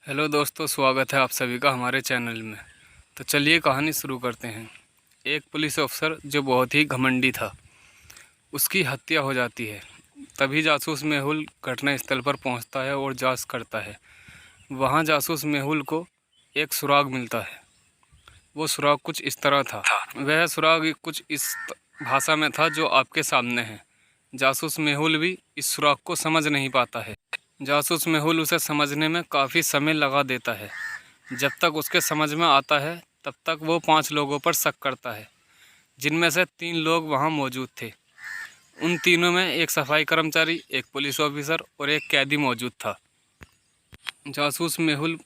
Hello दोस्तों, स्वागत है आप सभी का हमारे चैनल में। तो चलिए कहानी शुरू करते हैं। एक पुलिस अफसर जो बहुत ही घमंडी था, उसकी हत्या हो जाती है। तभी जासूस मेहुल घटनास्थल पर पहुंचता है और जांच करता है। वहां जासूस मेहुल को एक सुराग मिलता है। वो सुराग कुछ इस तरह था। वह सुराग कुछ इस भाषा में था जो आपके सामने है। जासूस मेहुल भी इस सुराग को समझ नहीं पाता है। जासूस मेहुल उसे समझने में काफ़ी समय लगा देता है। जब तक उसके समझ में आता है तब तक वो 5 लोगों पर शक करता है, जिनमें से 3 लोग वहाँ मौजूद थे। उन तीनों में एक सफाई कर्मचारी, एक पुलिस ऑफिसर और एक कैदी मौजूद था। जासूस मेहुल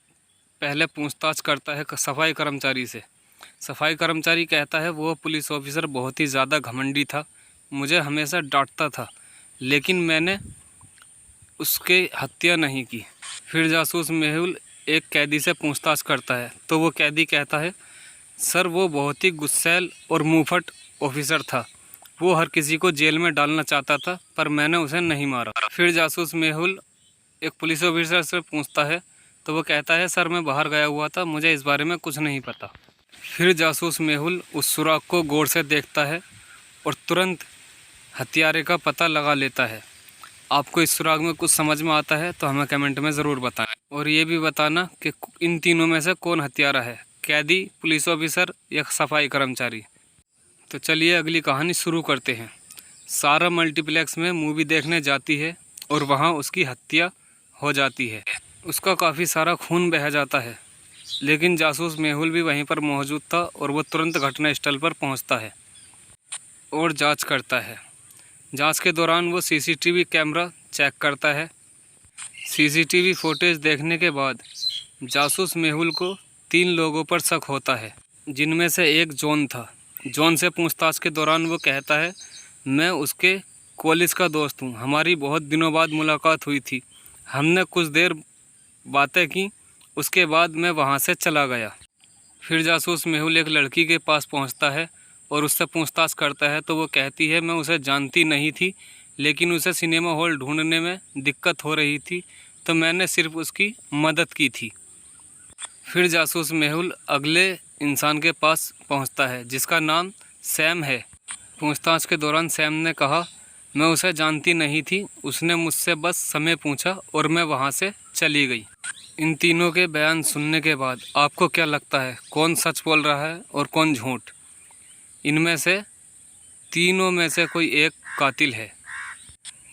पहले पूछताछ करता है सफाई कर्मचारी से। सफाई कर्मचारी कहता है वो पुलिस ऑफिसर बहुत ही ज़्यादा घमंडी था, मुझे हमेशा डांटता था, लेकिन मैंने उसके हत्या नहीं की। फिर जासूस मेहुल एक कैदी से पूछताछ करता है तो वो कैदी कहता है, सर वो बहुत ही गुस्सैल और मुंहफट ऑफिसर था। वो हर किसी को जेल में डालना चाहता था, पर मैंने उसे नहीं मारा। फिर जासूस मेहुल एक पुलिस ऑफिसर से पूछता है तो वो कहता है, सर मैं बाहर गया हुआ था, मुझे इस बारे में कुछ नहीं पता। फिर जासूस मेहुल उस सुराग को गौर से देखता है और तुरंत हत्यारे का पता लगा लेता है। आपको इस सुराग में कुछ समझ में आता है तो हमें कमेंट में ज़रूर बताएं, और ये भी बताना कि इन तीनों में से कौन हत्यारा है, कैदी, पुलिस ऑफिसर या सफाई कर्मचारी। तो चलिए अगली कहानी शुरू करते हैं। सारा मल्टीप्लेक्स में मूवी देखने जाती है और वहाँ उसकी हत्या हो जाती है। उसका काफ़ी सारा खून बह जाता है, लेकिन जासूस मेहुल भी वहीं पर मौजूद था और वो तुरंत घटनास्थल पर पहुँचता है और जाँच करता है। जांच के दौरान वो सीसीटीवी कैमरा चेक करता है। सीसीटीवी फुटेज देखने के बाद जासूस मेहुल को 3 लोगों पर शक होता है, जिनमें से एक जॉन था। जॉन से पूछताछ के दौरान वो कहता है, मैं उसके कॉलेज का दोस्त हूँ, हमारी बहुत दिनों बाद मुलाकात हुई थी, हमने कुछ देर बातें की, उसके बाद मैं वहाँ से चला गया। फिर जासूस मेहुल एक लड़की के पास पहुँचता है और उससे पूछताछ करता है तो वो कहती है, मैं उसे जानती नहीं थी, लेकिन उसे सिनेमा हॉल ढूंढने में दिक्कत हो रही थी तो मैंने सिर्फ उसकी मदद की थी। फिर जासूस मेहुल अगले इंसान के पास पहुंचता है जिसका नाम सैम है। पूछताछ के दौरान सैम ने कहा, मैं उसे जानती नहीं थी, उसने मुझसे बस समय पूछा और मैं वहां से चली गई। इन तीनों के बयान सुनने के बाद आपको क्या लगता है, कौन सच बोल रहा है और कौन झूठ? इनमें से तीनों में से कोई एक कातिल है,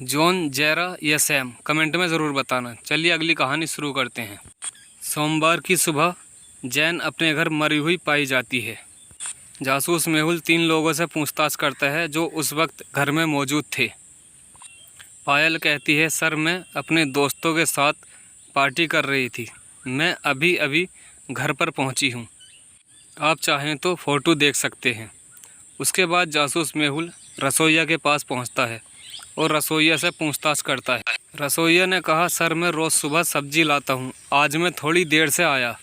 जॉन, जेरा या सैम? कमेंट में ज़रूर बताना। चलिए अगली कहानी शुरू करते हैं। सोमवार की सुबह जैन अपने घर मरी हुई पाई जाती है। जासूस मेहुल 3 लोगों से पूछताछ करता है जो उस वक्त घर में मौजूद थे। पायल कहती है, सर मैं अपने दोस्तों के साथ पार्टी कर रही थी, मैं अभी अभी घर पर पहुंची हूं, आप चाहें तो फ़ोटो देख सकते हैं। उसके बाद जासूस मेहुल रसोइया के पास पहुंचता है और रसोइया से पूछताछ करता है। रसोइया ने कहा, सर मैं रोज़ सुबह सब्जी लाता हूं, आज मैं थोड़ी देर से आया।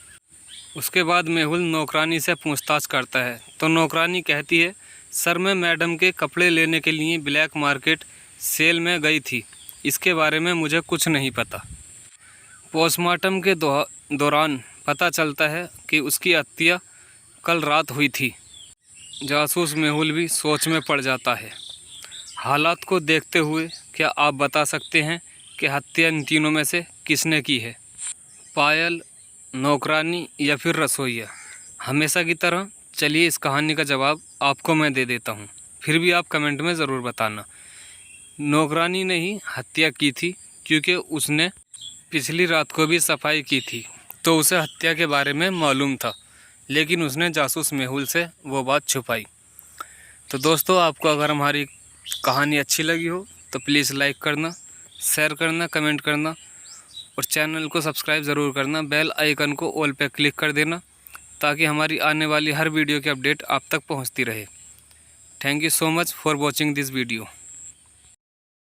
उसके बाद मेहुल नौकरानी से पूछताछ करता है तो नौकरानी कहती है, सर मैं मैडम के कपड़े लेने के लिए ब्लैक मार्केट सेल में गई थी, इसके बारे में मुझे कुछ नहीं पता। पोस्टमार्टम के दौरान पता चलता है कि उसकी हत्या कल रात हुई थी। जासूस मेहुल भी सोच में पड़ जाता है। हालात को देखते हुए क्या आप बता सकते हैं कि हत्या इन तीनों में से किसने की है? पायल, नौकरानी या फिर रसोइया? हमेशा की तरह चलिए इस कहानी का जवाब आपको मैं दे देता हूँ, फिर भी आप कमेंट में ज़रूर बताना। नौकरानी ने ही हत्या की थी, क्योंकि उसने पिछली रात को भी सफाई की थी तो उसे हत्या के बारे में मालूम था, लेकिन उसने जासूस मेहुल से वो बात छुपाई। तो दोस्तों, आपको अगर हमारी कहानी अच्छी लगी हो तो प्लीज़ लाइक करना, शेयर करना, कमेंट करना और चैनल को सब्सक्राइब ज़रूर करना। बेल आइकन को ऑल पे क्लिक कर देना ताकि हमारी आने वाली हर वीडियो की अपडेट आप तक पहुंचती रहे। Thank you so much for watching this video.